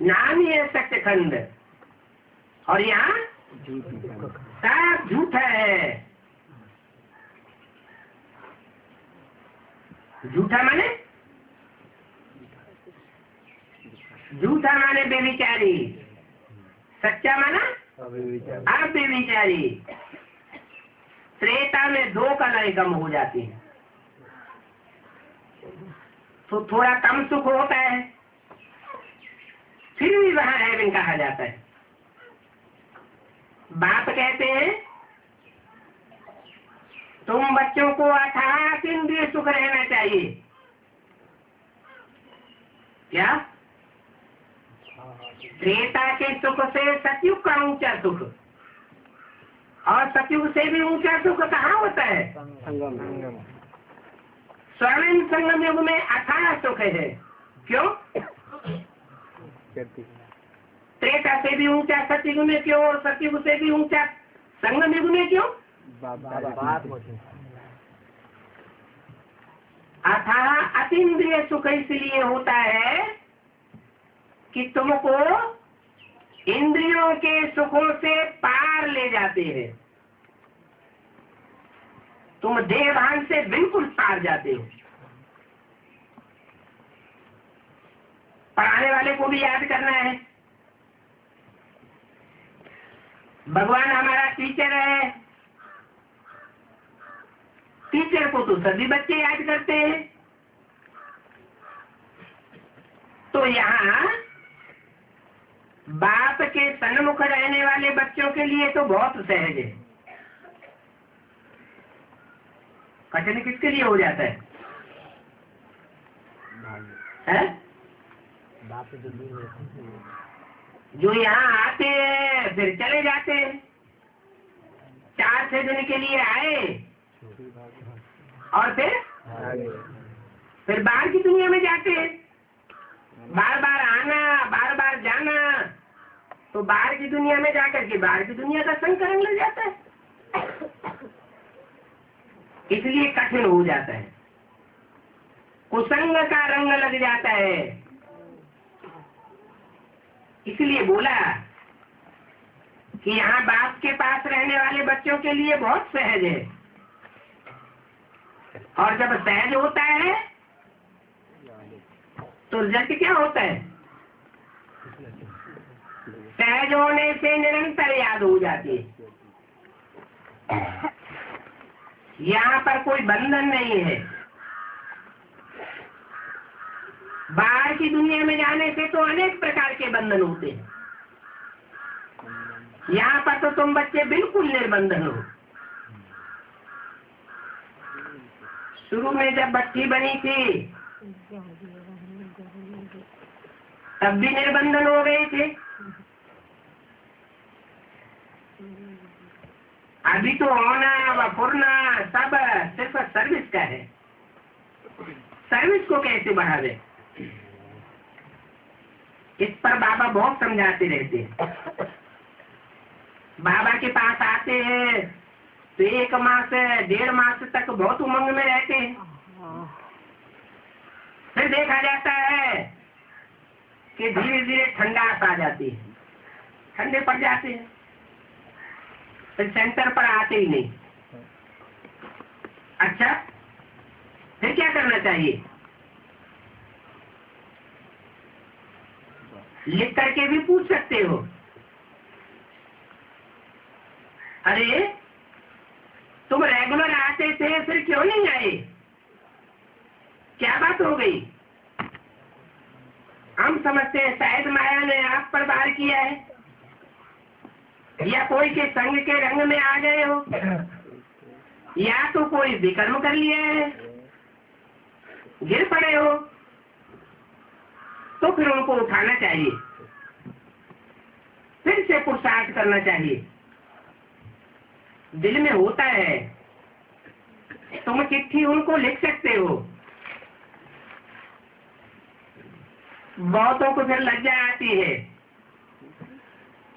नाम ही है सत्यखंड, और यहाँ साथ झूठा है। झूठा माने बेविचारी, सच्चा माना अव्यभिचारी। त्रेता में दो कलाएं कम हो जाती हैं तो थोड़ा कम सुख होता है, फिर भी वहां हेवन कहा जाता है। बाप कहते हैं तुम बच्चों को अर्थात इंद्रिय सुख रहना चाहिए। क्या? त्रेता के सुख से सतयुग का ऊंचा सुख, और सतयुग से भी ऊंचा सुख कहाँ होता है? स्वर्ण संगम युग में अथाह सुख है। क्यों? त्रेता से भी ऊंचा सतयुग में क्यों, और सतयुग से भी ऊंचा संगम युग में क्यों? अथाह अतीन्द्रिय सुख इसलिए होता है कि तुमको इंद्रियों के सुखों से पार ले जाते हैं। तुम देहभान से बिल्कुल पार जाते हो। पढ़ाने वाले को भी याद करना है, भगवान हमारा टीचर है। टीचर को तो सभी बच्चे याद करते हैं। तो यहाँ बाप के सन्मुख रहने वाले बच्चों के लिए तो बहुत सहज है। कठिन किसके लिए हो जाता है? जो यहाँ आते हैं फिर चले जाते हैं। 4-6 दिन के लिए आए और फिर बाहर की दुनिया में जाते हैं। बार बार आना, बार बार जाना, तो बाहर की दुनिया में जाकर के बाहर की दुनिया का संग करने लग जाता है। इसलिए कठिन हो जाता है, कुसंग का रंग लग जाता है। इसलिए बोला कि यहाँ बाप के पास रहने वाले बच्चों के लिए बहुत सहज है, और जब सहज होता है तो रिजल्ट क्या होता है? सहज होने से निरंतर याद हो जाती है। यहाँ पर कोई बंधन नहीं है। बाहर की दुनिया में जाने से तो अनेक प्रकार के बंधन होते हैं, यहाँ पर तो तुम बच्चे बिल्कुल निर्बंधन हो। शुरू में जब बच्ची बनी थी तब भी निर्बंधन हो गए थे। अभी तो होना व फुरना सब सिर्फ सर्विस का है। सर्विस को कैसे बढ़ावे, इस पर बाबा बहुत समझाते रहते हैं। बाबा के पास आते हैं तो 1 मास 1.5 मास तक बहुत उमंग में रहते हैं, फिर देखा जाता है कि धीरे धीरे ठंडास आ जाती है, ठंडे पड़ जाते हैं, फिर सेंटर पर आते ही नहीं। अच्छा, फिर क्या करना चाहिए? लिख करके भी पूछ सकते हो, अरे तुम रेगुलर आते थे फिर क्यों नहीं आए, क्या बात हो गई? हम समझते हैं शायद माया ने आप पर वार किया है, या कोई के संग के रंग में आ गए हो, या तो कोई विकर्म कर लिया है, गिर पड़े हो, तो फिर उनको उठाना चाहिए, फिर से पुरुषार्थ करना चाहिए। दिल में होता है, तुम चिट्ठी उनको लिख सकते हो। बहुतों को फिर लज्जा आती है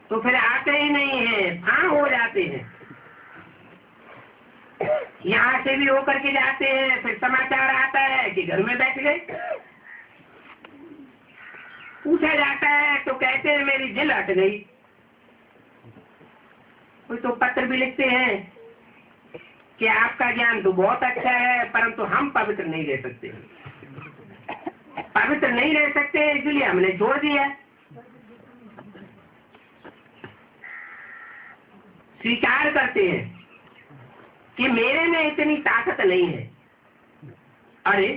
तो फिर आते ही नहीं है, हाँ हो जाते हैं। यहाँ से भी होकर के जाते हैं, फिर समाचार आता है कि घर में बैठ गए। पूछा जाता है तो कहते हैं मेरी दिल हट गई। कोई तो पत्र भी लिखते हैं कि आपका ज्ञान तो बहुत अच्छा है, परंतु हम पवित्र नहीं रह सकते, पवित्र नहीं रह सकते इसलिए हमने छोड़ दिया। स्वीकार करते हैं कि मेरे में इतनी ताकत नहीं है। अरे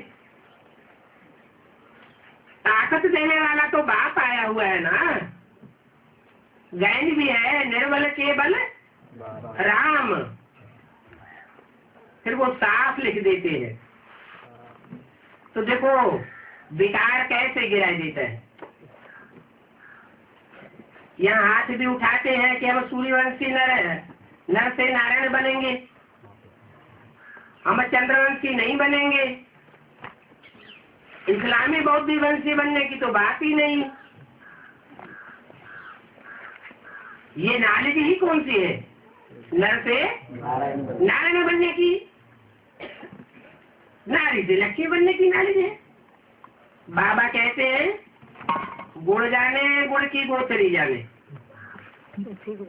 ताकत देने वाला तो बाप आया हुआ है ना, ज्ञान भी है, निर्बल केवल राम। फिर वो साफ लिख देते हैं। तो देखो विकार कैसे गिराई देता है। यहाँ हाथ भी उठाते हैं कि हम सूर्यवंशी नर से नारायण बनेंगे, हम चंद्रवंशी नहीं बनेंगे। इस्लामी बौद्ध वंशी बनने की तो बात ही नहीं। ये नॉलेज ही कौन सी है? नर से नारायण बनने की, नारी से लक्ष्मी बनने की नॉलेज है। बाबा कहते हैं गुड़ जाने गुड़ की गोचरी जाने।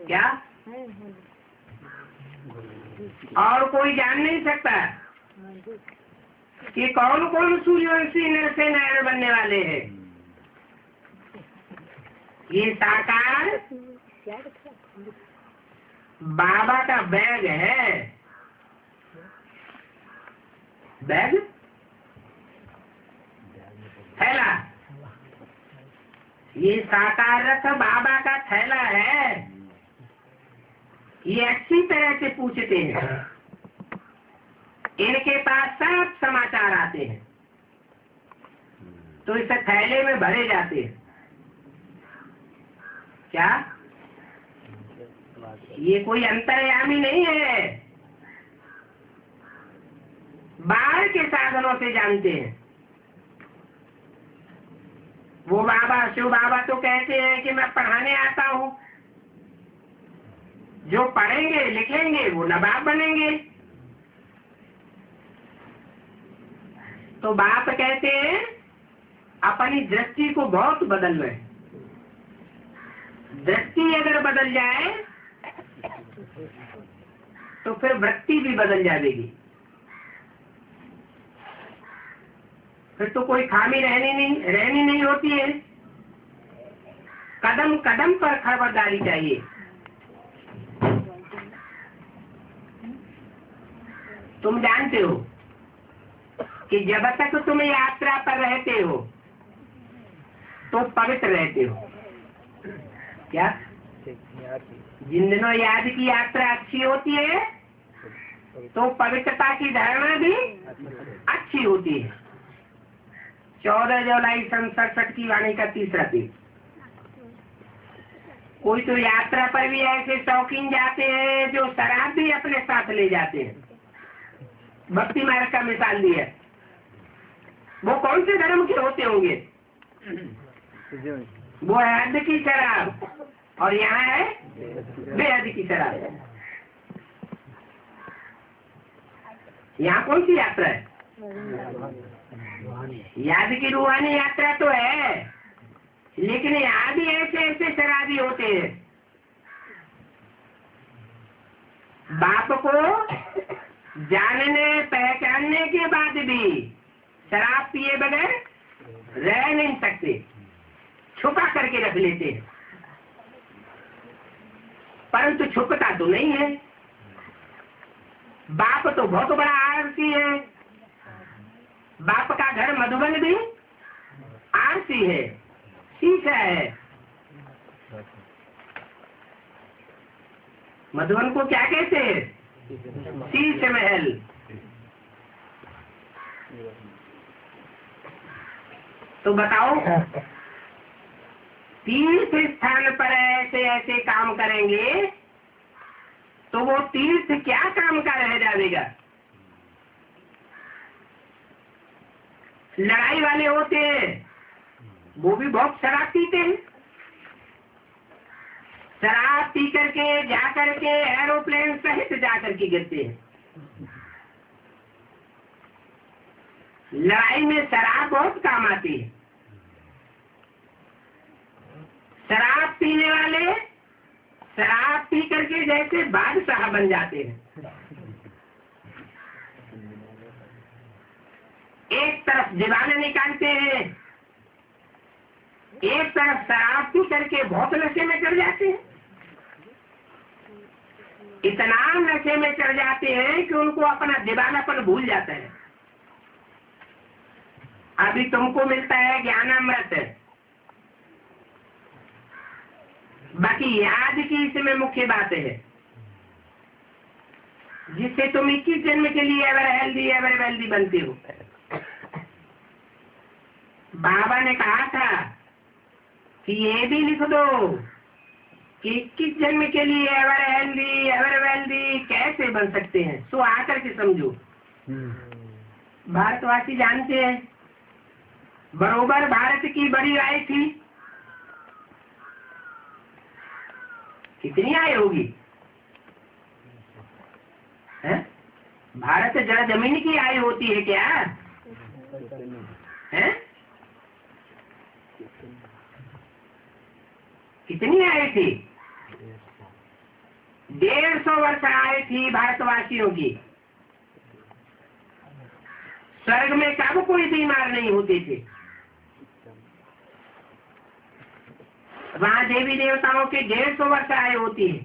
क्या और कोई जान नहीं सकता कि कौन कौन सूर्यवंशी नर से नारायण बनने वाले हैं। ये साकार बाबा का बैग है। बैग थैला, ये साकार रथ बाबा का थैला है। ये अच्छी तरह से पूछते हैं, इनके पास सब समाचार आते हैं तो इस थैले में भरे जाते हैं। क्या ये कोई अंतर्यामी नहीं है, बाहर के साधनों से जानते हैं। वो बाबा शिव बाबा तो कहते हैं कि मैं पढ़ाने आता हूँ, जो पढ़ेंगे लिखेंगे वो नवाब बनेंगे। तो बाप कहते हैं अपनी दृष्टि को बहुत बदल रहे। दृष्टि अगर बदल जाए तो फिर वृत्ति भी बदल जाएगी, फिर तो कोई खामी रहनी नहीं होती है। कदम कदम पर खबरदारी चाहिए। तुम जानते हो कि जब तक तुम यात्रा पर रहते हो तो पवित्र रहते हो। क्या? जिन दिनों याद की यात्रा अच्छी होती है तो पवित्रता की धारणा भी अच्छी होती है। 14 जुलाई 1967 की वाणी का तीसरा पेज। कोई तो यात्रा पर भी ऐसे शौकीन जाते हैं जो शराब भी अपने साथ ले जाते हैं। भक्ति मार्ग का मिसाल दिया। वो कौन से धर्म के होते होंगे? वो है हद की शराब और यहाँ है बेहद की शराब। यहाँ कौन सी यात्रा है? याद की रूहानी यात्रा तो है, लेकिन यहाँ भी ऐसे ऐसे शराबी होते हैं। बाप को जानने पहचानने के बाद भी शराब पिए बगैर रह नहीं सकते, छुपा करके रख लेते हैं। परंतु छुपता तो नहीं है। बाप तो बहुत बड़ा आरसी है। बाप का घर मधुबन भी आरसी है, शीशा है। मधुबन को क्या कहते हैं? शीश महल। तो बताओ, तीर्थ स्थान पर ऐसे ऐसे काम करेंगे तो वो तीर्थ क्या काम का रह जाएगा? लड़ाई वाले होते हैं, वो भी बहुत शराब पीते हैं। शराब पी करके जा करके एरोप्लेन सहित जा करके गिरते हैं। लड़ाई में शराब बहुत काम आती है। शराब पीने वाले शराब पी करके जैसे बादशाह बन जाते हैं। एक तरफ दीवाने निकालते हैं, एक तरफ शराब पी करके बहुत नशे में चढ़ जाते हैं। इतना नशे में चढ़ जाते हैं कि उनको अपना दीवानापन भूल जाता है। अभी तुमको मिलता है ज्ञानामृत, बाकी याद की इसमें मुख्य बात है, जिससे तुम 21 जन्म के लिए एवर हेल्दी एवर वेल्दी बनते हो। बाबा ने कहा था कि ये भी लिख दो कि 21 जन्म के लिए एवर हेल्दी एवर वेल्दी कैसे बन सकते हैं, सो आकर के समझो। भारतवासी जानते हैं, बरोबर भारत की बड़ी आय थी। कितनी आय होगी? है? भारत जरा जमीन की आय होती है क्या? है? कितनी आय थी? 150 वर्ष आय थी भारतवासियों की। स्वर्ग में कब कोई बीमार नहीं होते थे। वहाँ देवी देवताओं के 150 वर्ष आय होती है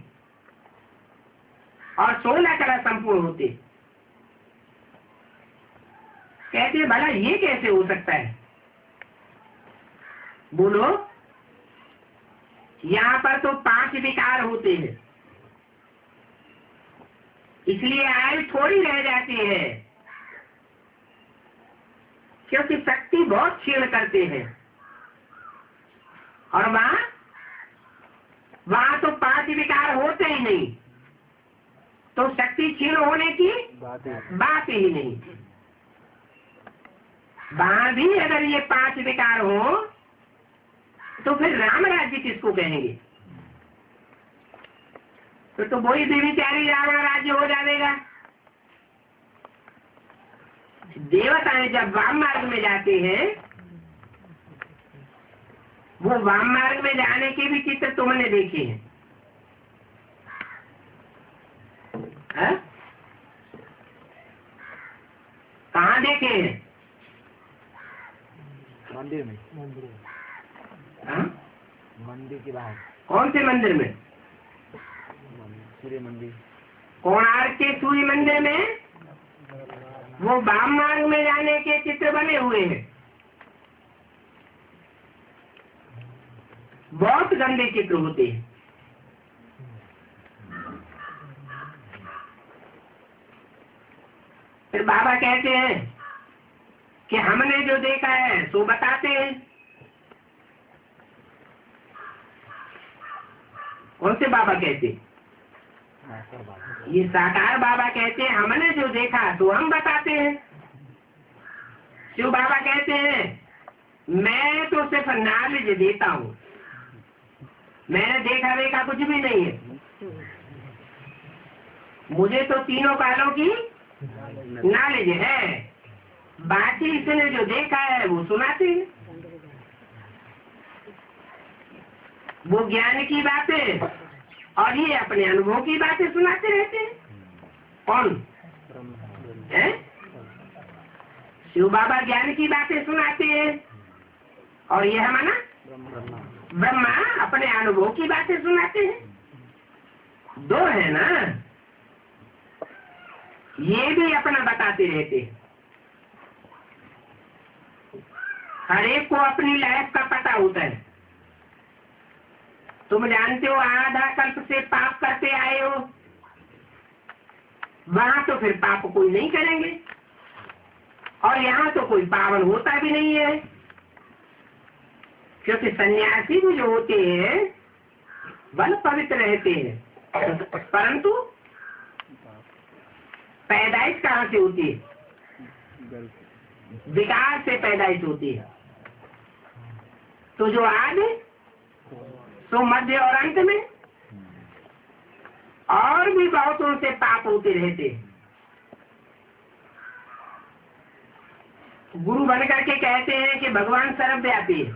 और 16 कला संपूर्ण होते। कहते भला ये कैसे हो सकता है? बोलो, यहाँ पर तो 5 विकार होते हैं, इसलिए आयु थोड़ी रह जाती है, क्योंकि शक्ति बहुत क्षीण करते हैं। और वहाँ तो 5 विकार होते ही नहीं, तो शक्ति क्षीण होने की बात ही नहीं। वहाँ भी अगर ये 5 विकार हो तो फिर राम राज्य किसको कहेंगे? तो वही देवी प्यारी रावण राज्य हो जाएगा। देवताएं जब वाम मार्ग में जाते हैं, वो वाम मार्ग में जाने के भी चित्र तुमने देखे हैं? कहाँ देखे हैं? मंदिर में। मंदिर के बाहर। कौन से मंदिर में? सूर्य मंदिर। कोणार्क के सूर्य मंदिर में वो वाम मार्ग में जाने के चित्र बने हुए हैं। बहुत गंदे चित्र होते हैं। फिर बाबा कहते हैं कि हमने जो देखा है सो बताते हैं। कौन से बाबा कहते हैं? ये साकार बाबा कहते हैं हमने जो देखा तो हम बताते हैं। शिव बाबा कहते हैं मैं तो सिर्फ नॉलेज देता हूँ, मैंने देखा देखा कुछ भी नहीं है, मुझे तो तीनों कालों की नॉलेज है, बाकी इसने जो देखा है वो सुनाते हैं। वो ज्ञान की बातें और ये अपने अनुभव की बातें सुनाते रहते हैं। कौन है? शिव बाबा ज्ञान की बातें सुनाते हैं और ये हमारा ब्रह्मा अपने अनुभव की बातें सुनाते हैं। दो है ना, ये भी अपना बताते रहते हैं। हर एक को अपनी लाइफ का पता होता है। तुम जानते हो आधा कल्प से पाप करते आए हो, वहां तो फिर पाप कोई नहीं करेंगे और यहाँ तो कोई पावन होता भी नहीं है, क्योंकि सन्यासी भी जो होते हैं बल पवित्र रहते हैं, परंतु पैदाइश कहाँ से होती है? विकार से पैदाइश होती है। तो जो आगे तो मध्य और अंत में और भी बहुतों से पाप होते रहते। गुरु बन करके कहते हैं कि भगवान सर्वव्यापी है,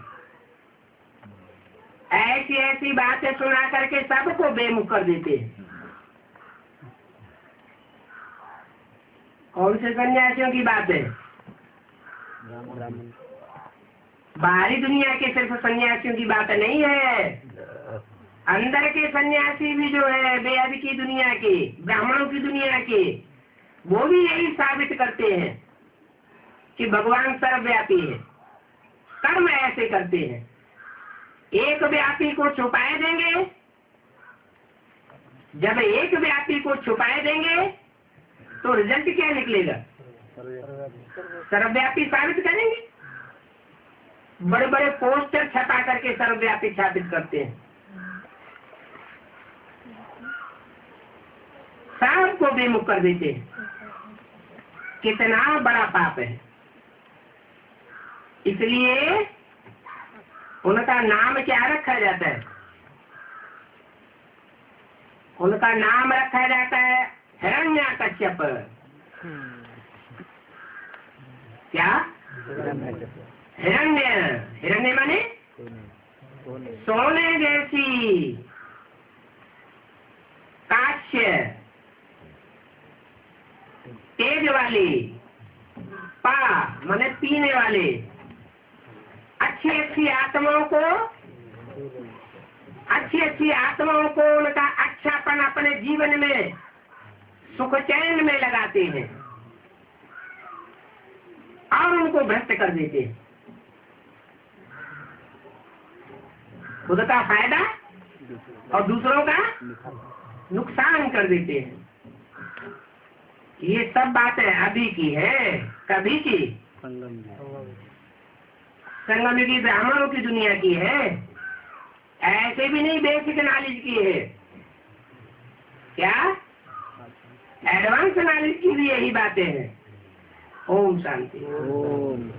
ऐसी ऐसी बातें सुना करके सबको बेमुख कर देते हैं। कौन से सन्यासियों की बात है? बाहरी दुनिया के सिर्फ सन्यासियों की बात नहीं है, अंदर के सन्यासी भी जो है बेअद की दुनिया के, ब्राह्मणों की दुनिया के, वो भी यही साबित करते हैं कि भगवान सर्वव्यापी है। कर्म ऐसे करते हैं, एक व्यापी को छुपाए देंगे। जब एक व्यापी को छुपाए देंगे तो रिजल्ट क्या निकलेगा? सर्वव्यापी साबित करेंगे। बड़े बड़े पोस्टर छपा करके सर्वव्यापी साबित करते हैं, सबको बेमुख कर देते हैं। कितना बड़ा पाप है। इसलिए उनका नाम क्या रखा जाता है? उनका नाम रखा जाता है हिरण्यकश्यप। क्या? हिरण्य। हिरण्य माने सोने जैसी, काश्य, तेज वाली, पा माने पीने वाले, अच्छी अच्छी आत्माओं को उनका अच्छापन अपने जीवन में सुख चैन में लगाते हैं और उनको भ्रष्ट कर देते हैं। खुद का फायदा और दूसरों का नुकसान कर देते हैं। ये सब बातें अभी की है, कभी की? संगम युगी ब्राह्मणों की दुनिया की है, ऐसे भी नहीं बेसिक नॉलेज की है। क्या एडवांस नॉलेज की भी यही बातें हैं। ओम शांति। ओम।